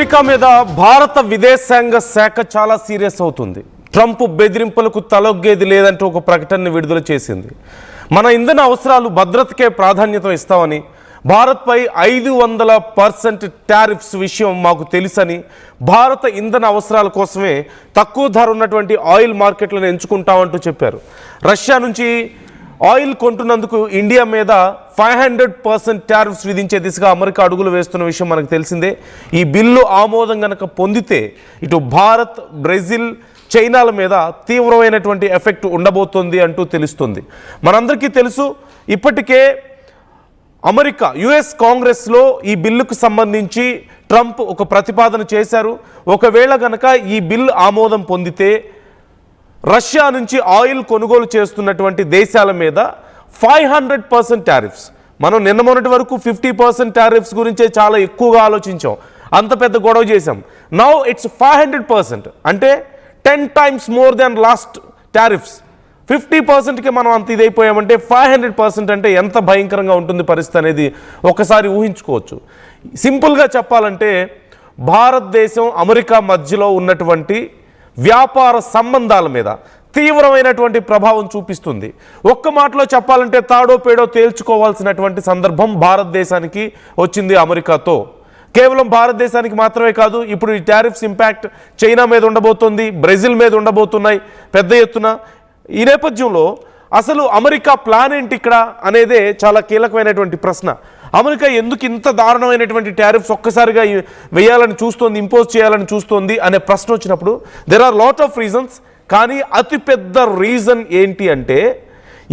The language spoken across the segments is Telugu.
అమెరికా మీద భారత విదేశాంగ శాఖ చాలా సీరియస్ అవుతుంది. ట్రంప్ బెదిరింపులకు తలొగ్గేది లేదంటూ ఒక ప్రకటనని విడుదల చేసింది. మన ఇంధన అవసరాలు భద్రతకే ప్రాధాన్యత ఇస్తామని, భారత్పై 500% టారిఫ్స్ విషయం మాకు తెలుసని, భారత ఇంధన అవసరాల కోసమే తక్కువ ధర ఉన్నటువంటి ఆయిల్ మార్కెట్లను ఎంచుకుంటామంటూ చెప్పారు. రష్యా నుంచి ఆయిల్ కొంటున్నందుకు ఇండియా మీద 500% టారిఫ్స్ విధించే దిశగా అమెరికా అడుగులు వేస్తున్న విషయం మనకు తెలిసిందే. ఈ బిల్లు ఆమోదం గనక పొందితే ఇటు భారత్, బ్రెజిల్, చైనాల మీద తీవ్రమైనటువంటి ఎఫెక్ట్ ఉండబోతోంది అంటూ తెలుస్తుంది. మనందరికీ తెలుసు, ఇప్పటికే అమెరికా యుఎస్ కాంగ్రెస్లో ఈ బిల్లుకు సంబంధించి ట్రంప్ ఒక ప్రతిపాదన చేశారు. ఒకవేళ గనక ఈ బిల్ ఆమోదం పొందితే రష్యా నుంచి ఆయిల్ కొనుగోలు చేస్తున్నటువంటి దేశాల మీద 500% టారిఫ్స్. మనం నిన్న మొన్నటి వరకు 50% టారిఫ్స్ గురించే చాలా ఎక్కువగా ఆలోచించాం, అంత పెద్ద గొడవ చేశాం. నౌ ఇట్స్ 500%, అంటే 10 times more than last tariffs. 50%కి మనం అంత ఇదైపోయామంటే 500% అంటే ఎంత భయంకరంగా ఉంటుంది పరిస్థితి అనేది ఒకసారి ఊహించుకోవచ్చు. సింపుల్గా చెప్పాలంటే భారతదేశం అమెరికా మధ్యలో ఉన్నటువంటి వ్యాపార సంబంధాల మీద తీవ్రమైనటువంటి ప్రభావం చూపిస్తుంది. ఒక్క మాటలో చెప్పాలంటే తాడో పేడో తేల్చుకోవాల్సినటువంటి సందర్భం భారతదేశానికి వచ్చింది అమెరికాతో. కేవలం భారతదేశానికి మాత్రమే కాదు, ఇప్పుడు ఈ టారిఫ్స్ ఇంపాక్ట్ చైనా మీద ఉండబోతోంది, బ్రెజిల్ మీద ఉండబోతున్నాయి పెద్ద ఎత్తున. ఈ నేపథ్యంలో అసలు అమెరికా ప్లాన్ ఏంటి ఇక్కడ అనేదే చాలా కీలకమైనటువంటి ప్రశ్న. అమెరికా ఎందుకు ఇంత దారుణమైనటువంటి టారిఫ్స్ ఒక్కసారిగా వేయాలని చూస్తోంది, ఇంపోజ్ చేయాలని చూస్తోంది అనే ప్రశ్న వచ్చినప్పుడు there are lot of reasons. కానీ అతిపెద్ద రీజన్ ఏంటి అంటే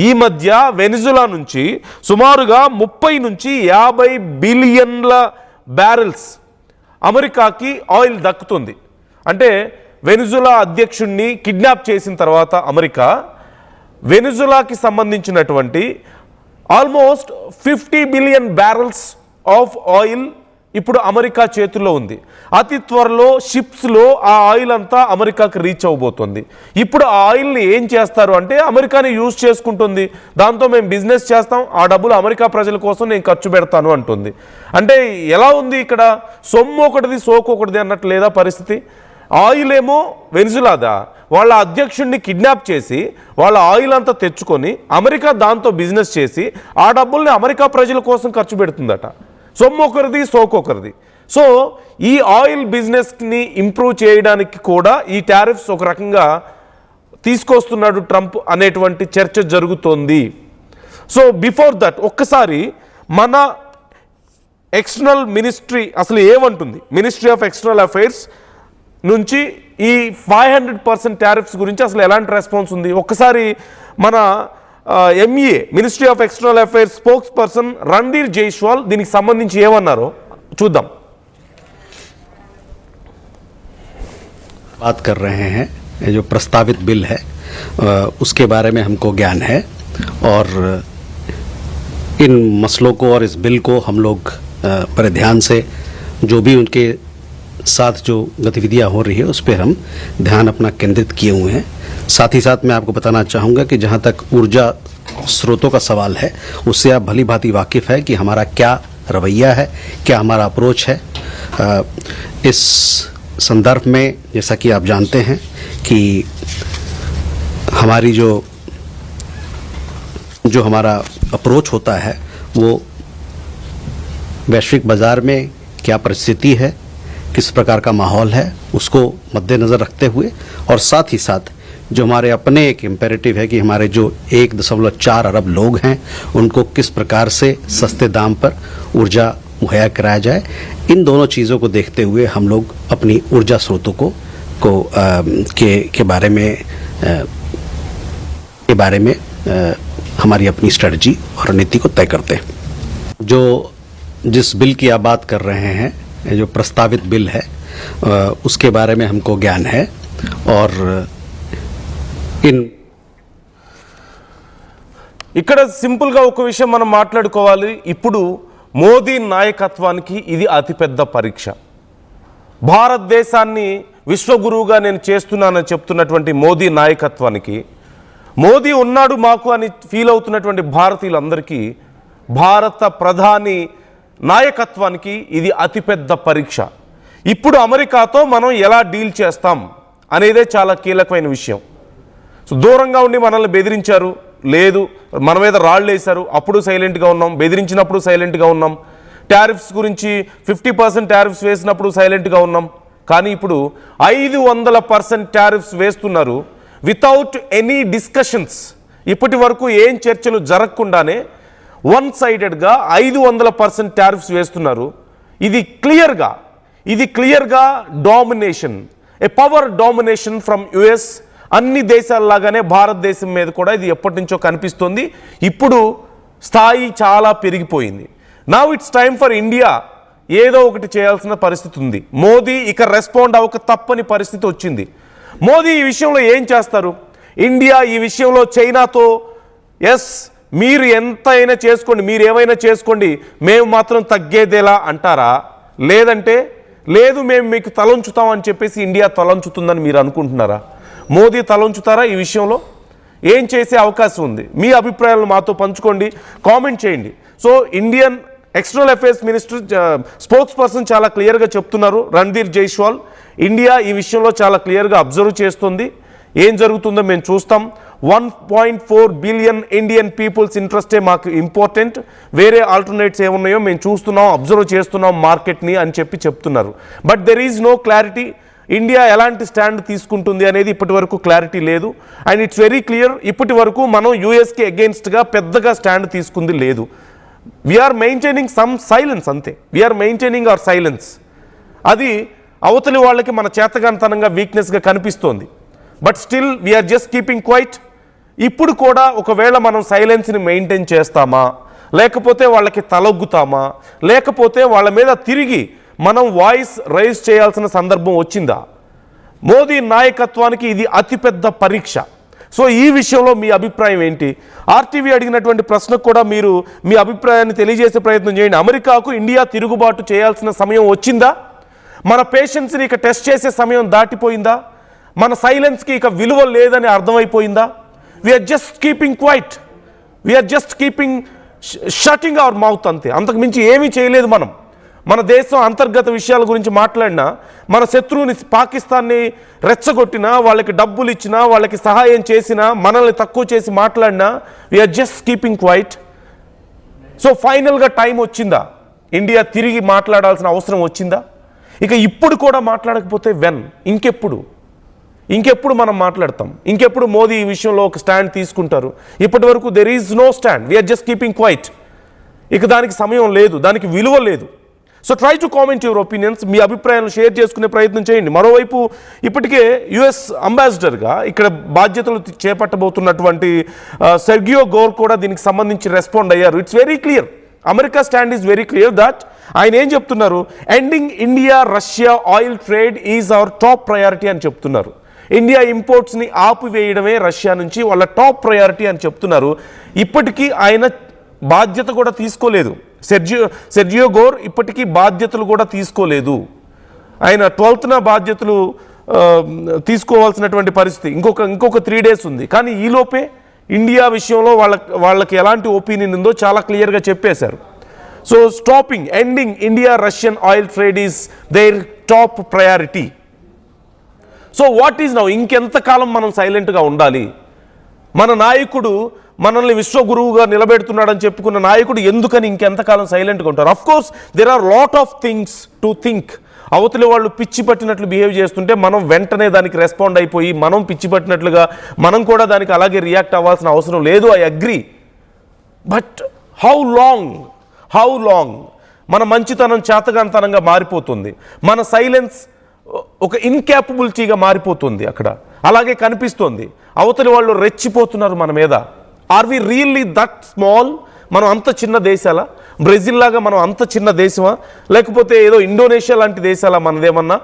ఈ మధ్య వెనిజులా నుంచి సుమారుగా 30 నుంచి 50 బిలియన్ల బ్యారెల్స్ అమెరికాకి ఆయిల్ దక్కుతుంది. అంటే వెనిజులా అధ్యక్షుడిని కిడ్నాప్ చేసిన తర్వాత అమెరికా వెనిజులాకి సంబంధించినటువంటి almost 50 billion barrels of oil ఇప్పుడు అమెరికా చేతుల్లో ఉంది. అతి త్వరలో షిప్స్లో ఆ ఆయిల్ అంతా అమెరికాకి రీచ్ అవ్వబోతుంది. ఇప్పుడు ఆ ఆయిల్ని ఏం చేస్తారు అంటే అమెరికాని యూజ్ చేసుకుంటుంది, దాంతో మేము బిజినెస్ చేస్తాం, ఆ డబ్బులు అమెరికా ప్రజల కోసం నేను ఖర్చు పెడతాను అంటుంది. అంటే ఎలా ఉంది ఇక్కడ, సొమ్ము ఒకటిది సోకు ఒకటిది అన్నట్టు లేదా పరిస్థితి. ఆయిల్ ఏమో వెనిజులాదా, వాళ్ళ అధ్యక్షుడిని కిడ్నాప్ చేసి వాళ్ళ ఆయిల్ అంతా తెచ్చుకొని అమెరికా దాంతో బిజినెస్ చేసి ఆ డబ్బుల్ని అమెరికా ప్రజల కోసం ఖర్చు పెడుతుందట. సొమ్ము ఒకరిది సోకు ఒకరిది. సో ఈ ఆయిల్ బిజినెస్ని ఇంప్రూవ్ చేయడానికి కూడా ఈ టారిఫ్స్ ఒక రకంగా తీసుకొస్తున్నాడు ట్రంప్ అనేటువంటి చర్చ జరుగుతోంది. సో బిఫోర్ దట్ ఒక్కసారి మన ఎక్స్టర్నల్ మినిస్ట్రీ అసలు ఏమంటుంది, మినిస్ట్రీ ఆఫ్ ఎక్స్టర్నల్ అఫైర్స్ నుంచి ఈ 500% టారిఫ్స్ గురించి అసలు ఎలాంటి రెస్పాన్స్ ఉంది ఒక్కసారి మన MEA ministry of external affairs spokes person Randhir Jaiswal దీనికి సంబంధించి ఏమన్నారో చూద్దాం. बात कर रहे हैं, जो प्रस्तावित बिल है उसके बारे में हमको ज्ञान है और इन मसलों को और इस बिल को हम लोग बड़े ध्यान से जो भी उनके साथ जो गतिविधियां हो रही है उस पर हम ध्यान अपना केंद्रित किए हुए हैं. साथ ही साथ मैं आपको बताना चाहूँगा कि जहाँ तक ऊर्जा स्रोतों का सवाल है उससे आप भली भांति वाकिफ़ है कि हमारा क्या रवैया है, क्या हमारा अप्रोच है. इस संदर्भ में जैसा कि आप जानते हैं कि हमारी जो हमारा अप्रोच होता है वो वैश्विक बाज़ार में क्या परिस्थिति है, किस प्रकार का माहौल है, उसको मद्देनज़र रखते हुए और साथ ही साथ जो हमारे अपने एक इम्पेरेटिव है कि हमारे जो 1.4 अरब लोग हैं उनको किस प्रकार से सस्ते दाम पर ऊर्जा मुहैया कराया जाए, इन दोनों चीज़ों को देखते हुए हम लोग अपनी ऊर्जा स्रोतों के बारे में हमारी अपनी स्ट्रेटजी और नीति को तय करते हैं. जो जिस बिल की आप बात कर रहे हैं, जो प्रस्तावित बिल है उसके बारे में हमको ज्ञान है और ఇక్కడ సింపుల్గా ఒక విషయం మనం మాట్లాడుకోవాలి. ఇప్పుడు మోదీ నాయకత్వానికి ఇది అతిపెద్ద పరీక్ష. భారతదేశాన్ని విశ్వగురువుగా నేను చేస్తున్నానని చెప్తున్నటువంటి మోదీ నాయకత్వానికి, మోదీ ఉన్నాడు మాకు అని ఫీల్ అవుతున్నటువంటి భారతీయులందరికీ, భారత ప్రధాని నాయకత్వానికి ఇది అతిపెద్ద పరీక్ష. ఇప్పుడు అమెరికాతో మనం ఎలా డీల్ చేస్తాం అనేదే చాలా కీలకమైన విషయం. సో దూరంగా ఉండి మనల్ని బెదిరించారు, లేదు మన మీద రాళ్ళు వేశారు, అప్పుడు సైలెంట్గా ఉన్నాం, బెదిరించినప్పుడు సైలెంట్గా ఉన్నాం, టారిఫ్స్ గురించి 50% టారిఫ్స్ వేసినప్పుడు సైలెంట్గా ఉన్నాం. కానీ ఇప్పుడు 500% టారిఫ్స్ వేస్తున్నారు వితౌట్ ఎనీ డిస్కషన్స్. ఇప్పటి వరకు ఏం చర్చలు జరగకుండానే వన్ సైడెడ్గా 500% టారిఫ్స్ వేస్తున్నారు. ఇది క్లియర్గా domination, A power domination from US. అన్ని దేశాలలాగానే భారతదేశం మీద కూడా ఇది ఎప్పటి నుంచో కనిపిస్తుంది. ఇప్పుడు స్థాయి చాలా పెరిగిపోయింది. Now it's time for India ఏదో ఒకటి చేయాల్సిన పరిస్థితి ఉంది. మోదీ ఇక రెస్పాండ్ అవ్వక తప్పని పరిస్థితి వచ్చింది. మోదీ ఈ విషయంలో ఏం చేస్తారు? ఇండియా ఈ విషయంలో చైనాతో ఎస్ మీరు ఎంతైనా చేసుకోండి, మీరు ఏమైనా చేసుకోండి, మేము మాత్రం తగ్గేదేలా అంటారా? లేదంటే లేదు మేము మీకు తలంచుతామని చెప్పేసి ఇండియా తలంచుతుందని మీరు అనుకుంటున్నారా? మోదీ తలంచుతారా? ఈ విషయంలో ఏం చేసే అవకాశం ఉంది? మీ అభిప్రాయాలను మాతో పంచుకోండి, కామెంట్ చేయండి. So Indian external affairs minister spokes person చాలా క్లియర్గా చెప్తున్నారు, రణ్ధీర్ జైస్వాల్. ఇండియా ఈ విషయంలో చాలా క్లియర్గా అబ్జర్వ్ చేస్తుంది. ఏం జరుగుతుందో మేము చూస్తాం. 1.4 బిలియన్ ఇండియన్ పీపుల్స్ ఇంట్రెస్టే మాకు ఇంపార్టెంట్, వేరే ఆల్టర్నేట్స్ ఏమున్నాయో మేము చూస్తున్నాం, అబ్జర్వ్ చేస్తున్నాం మార్కెట్ని అని చెప్తున్నారు. But there is no clarity. India ఎలాంటి స్టాండ్ తీసుకుంటుంది అనేది ఇప్పటి వరకు క్లారిటీ లేదు. అండ్ ఇట్స్ వెరీ క్లియర్, ఇప్పటి వరకు మనం యూఎస్కి అగెయిన్స్ట్గా పెద్దగా స్టాండ్ తీసుకుంది లేదు. వీఆర్ మెయింటైనింగ్ సమ్ సైలెన్స్, అంతే. We are maintaining our silence. అది అవతలి వాళ్ళకి మన చేతగానితనంగా వీక్నెస్గా కనిపిస్తోంది. But still we are just keeping quiet. ఇప్పుడు కూడా ఒకవేళ మనం సైలెన్స్ని మెయింటైన్ చేస్తామా, లేకపోతే వాళ్ళకి తలొగ్గుతామా, లేకపోతే వాళ్ళ మీద తిరిగి మనం వాయిస్ రైజ్ చేయాల్సిన సందర్భం వచ్చిందా? మోదీ నాయకత్వానికి ఇది అతిపెద్ద పరీక్ష. సో ఈ విషయంలో మీ అభిప్రాయం ఏంటి? ఆర్టీవీ అడిగినటువంటి ప్రశ్నకు కూడా మీరు మీ అభిప్రాయాన్ని తెలియజేసే ప్రయత్నం చేయండి. అమెరికాకు ఇండియా తిరుగుబాటు చేయాల్సిన సమయం వచ్చిందా? మన పేషెన్స్ని ఇక టెస్ట్ చేసే సమయం దాటిపోయిందా? మన సైలెన్స్కి ఇక విలువ లేదని అర్థమైపోయిందా? We're just keeping quiet, we're just keeping shutting our mouth, అంతే. అంతకు మించి ఏమీ చేయలేదు మనం. మన దేశం అంతర్గత విషయాల గురించి మాట్లాడినా, మన శత్రువుని పాకిస్తాన్ని రెచ్చగొట్టినా, వాళ్ళకి డబ్బులు ఇచ్చినా, వాళ్ళకి సహాయం చేసినా, మనల్ని తక్కువ చేసి మాట్లాడినా we're just keeping quiet. So ఫైనల్గా టైం వచ్చిందా? ఇండియా తిరిగి మాట్లాడాల్సిన అవసరం వచ్చిందా? ఇక ఇప్పుడు కూడా మాట్లాడకపోతే ఇంకెప్పుడు మనం మాట్లాడతాం? ఇంకెప్పుడు మోదీ ఈ విషయంలో ఒక స్టాండ్ తీసుకుంటారు? ఇప్పటి వరకు there is no stand, we're just keeping quiet. ఇక దానికి సమయం లేదు, దానికి విలువ లేదు. So try to comment your opinions. మీ అభిప్రాయాలను షేర్ చేసుకునే ప్రయత్నం చేయండి. మరోవైపు ఇప్పటికే యుఎస్ అంబాసిడర్గా ఇక్కడ బాధ్యతలు చేపట్టబోతున్నటువంటి సెర్గియో గోర్ కూడా దీనికి సంబంధించి రెస్పాండ్ అయ్యారు. It's very clear, America stand is very clear that ఆయన ఏం చెప్తున్నారు? Ending India Russia oil trade is our top priority అని చెప్తున్నారు. ఇండియా ఇంపోర్ట్స్ని ఆపివేయడమే రష్యా నుంచి వాళ్ళ టాప్ ప్రయారిటీ అని చెప్తున్నారు. ఇప్పటికీ ఆయన బాధ్యత కూడా తీసుకోలేదు. సెర్జియో గోర్ ఇప్పటికీ బాధ్యతలు కూడా తీసుకోలేదు. ఆయన 12న బాధ్యతలు తీసుకోవాల్సినటువంటి పరిస్థితి. ఇంకొక 3 days ఉంది. కానీ ఈలోపే ఇండియా విషయంలో వాళ్ళకి ఎలాంటి ఒపీనియన్ ఉందో చాలా క్లియర్గా చెప్పేశారు. So ending India Russian oil trade is their top priority. So what is now? ఇంకెంతకాలం మనం సైలెంట్గా ఉండాలి? మన నాయకుడు మనల్ని విశ్వగురువుగా నిలబెడుతున్నాడని చెప్పుకున్న నాయకుడు ఎందుకని ఇంకెంతకాలం సైలెంట్గా ఉంటారు? Of course there are lot of things to think. అవతలి వాళ్ళు పిచ్చి పట్టినట్లు బిహేవ్ చేస్తుంటే మనం వెంటనే దానికి రెస్పాండ్ అయిపోయి మనం పిచ్చి పట్టినట్లుగా మనం కూడా దానికి అలాగే రియాక్ట్ అవ్వాల్సిన అవసరం లేదు. I agree. But how long మన మంచితనం చేతగానితనంగా మారిపోతుంది, మన సైలెన్స్ ఒక ఇన్క్యాపబిలిటీగా మారిపోతుంది. అక్కడ అలాగే కనిపిస్తోంది. అవతలి వాళ్ళు రెచ్చిపోతున్నారు మన మీద. Are we really that small? మనం అంత చిన్న దేశాలా? బ్రెజిల్ లాగా మనం అంత చిన్న దేశమా? లేకపోతే ఏదో ఇండోనేషియా లాంటి దేశాలా మనదేమన్నా?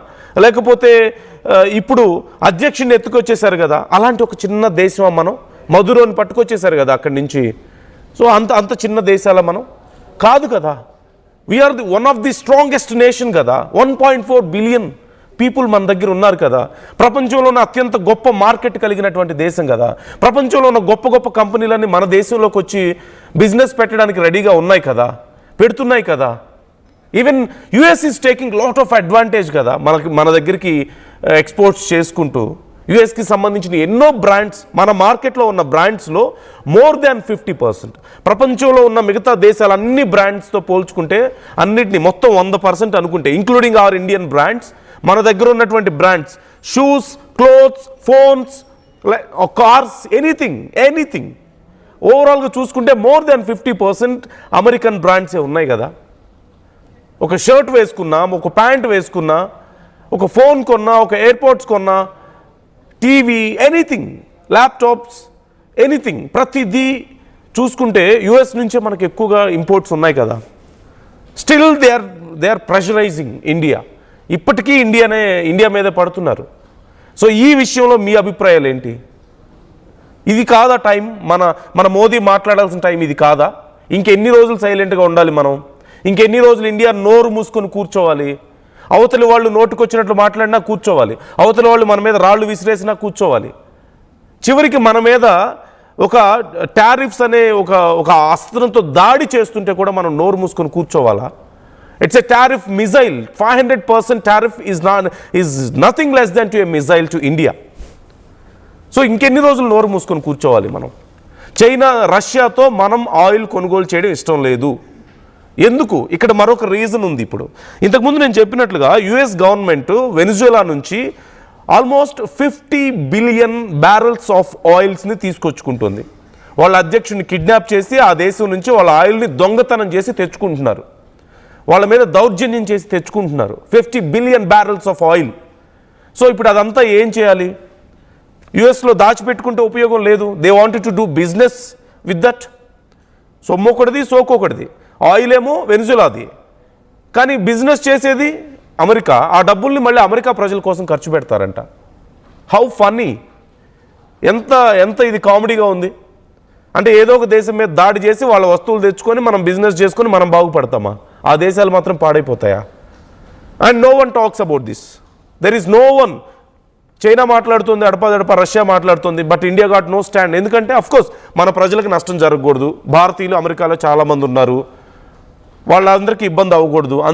లేకపోతే ఇప్పుడు అధ్యక్షుడిని ఎత్తుకొచ్చేసారు కదా, అలాంటి ఒక చిన్న దేశమా మనం? మధురోని పట్టుకొచ్చేసారు కదా అక్కడి నుంచి. సో అంత చిన్న దేశాలా మనం? కాదు కదా. We're one of the strongest nation కదా. 1.4 బిలియన్ పీపుల్ మన దగ్గర ఉన్నారు కదా. ప్రపంచంలోనే అత్యంత గొప్ప మార్కెట్ కలిగినటువంటి దేశం కదా. ప్రపంచంలో ఉన్న గొప్ప కంపెనీలన్నీ మన దేశంలోకి వచ్చి బిజినెస్ పెట్టడానికి రెడీగా ఉన్నాయి కదా, పెడుతున్నాయి కదా. Even US is taking lot of advantage కదా మన దగ్గరికి ఎక్స్పోర్ట్స్ చేసుకుంటూ. యుఎస్కి సంబంధించిన ఎన్నో బ్రాండ్స్, మన మార్కెట్లో ఉన్న బ్రాండ్స్లో మోర్ దాన్ 50%, ప్రపంచంలో ఉన్న మిగతా దేశాలు అన్ని బ్రాండ్స్తో పోల్చుకుంటే అన్నిటిని మొత్తం 100% అనుకుంటే, ఇంక్లూడింగ్ అవర్ ఇండియన్ బ్రాండ్స్, మన దగ్గర ఉన్నటువంటి brands, shoes, clothes, phones, cars, anything ఓవరాల్గా చూసుకుంటే మోర్ దాన్ 50% అమెరికన్ బ్రాండ్సే ఉన్నాయి కదా. ఒక షర్ట్ వేసుకున్నా, ఒక ప్యాంట్ వేసుకున్నా, ఒక ఫోన్ కొన్నా, ఒక ఎయిర్పోర్ట్స్ కొన్నా, టీవీ, ఎనీథింగ్, ల్యాప్టాప్స్, ఎనీథింగ్, ప్రతిదీ చూసుకుంటే యుఎస్ నుంచే మనకు ఎక్కువగా ఇంపోర్ట్స్ ఉన్నాయి కదా. Still they are pressurising India. ఇప్పటికీ ఇండియా మీద పడుతున్నారు. సో ఈ విషయంలో మీ అభిప్రాయాలు ఏంటి? ఇది కాదా టైం? మన మోదీ మాట్లాడాల్సిన టైం ఇది కాదా? ఇంకెన్ని రోజులు సైలెంట్గా ఉండాలి మనం? ఇంకెన్ని రోజులు ఇండియా నోరు మూసుకొని కూర్చోవాలి? అవతలి వాళ్ళు నోటుకొచ్చినట్లు మాట్లాడినా కూర్చోవాలి, అవతలి వాళ్ళు మన మీద రాళ్ళు విసిరేసినా కూర్చోవాలి. చివరికి మన మీద ఒక టారిఫ్స్ అనే ఒక అస్త్రంతో దాడి చేస్తుంటే కూడా మనం నోరు మూసుకొని కూర్చోవాలా? It's a tariff missile. 500% tariff is nothing less than to a missile to India. So ఇంకెన్ని రోజులు నోరు మూసుకొని కూర్చోవాలి మనం? చైనా, రష్యాతో మనం ఆయిల్ కొనుగోలు చేయడం ఇష్టం లేదు. ఎందుకు? ఇక్కడ మరొక రీజన్ ఉంది. ఇప్పుడు ఇంతకుముందు నేను చెప్పినట్లుగా యుఎస్ గవర్నమెంట్ వెనిజులా నుంచి ఆల్మోస్ట్ 50 బిలియన్ బ్యారల్స్ ఆఫ్ ఆయిల్స్ని తీసుకొచ్చుకుంటుంది. వాళ్ళ అధ్యక్షుడిని కిడ్నాప్ చేసి ఆ దేశం నుంచి వాళ్ళ ఆయిల్ని దొంగతనం చేసి తెచ్చుకుంటున్నారు. వాళ్ళ మీద దౌర్జన్యం చేసి తెచ్చుకుంటున్నారు 50 billion barrels of oil. So ఇప్పుడు అదంతా ఏం చేయాలి? యుఎస్లో దాచిపెట్టుకుంటే ఉపయోగం లేదు. They wanted to do business with that. సొమ్మొకటిది, సోకొకటిది. ఆయిల్ ఏమో వెనిజులాది, కానీ బిజినెస్ చేసేది అమెరికా. ఆ డబ్బుల్ని మళ్ళీ అమెరికా ప్రజల కోసం ఖర్చు పెడతారంట. How funny! ఎంత ఇది కామెడీగా ఉంది. అంటే ఏదో ఒక దేశం మీద దాడి చేసి వాళ్ళ వస్తువులు తెచ్చుకొని మనం బిజినెస్ చేసుకొని మనం బాగుపడతామా? ఆ దేశాలు మాత్రం పాడైపోతాయా? And no one talks about this. There is no one. China మాట్లాడుతుంది అడపదడప, రష్యా మాట్లాడుతుంది, but India got no stand. ఎందుకంటే అఫ్కోర్స్ మన ప్రజలకు నష్టం జరగకూడదు. భారతీయులు అమెరికాలో చాలామంది ఉన్నారు, వాళ్ళందరికీ ఇబ్బంది అవ్వకూడదు.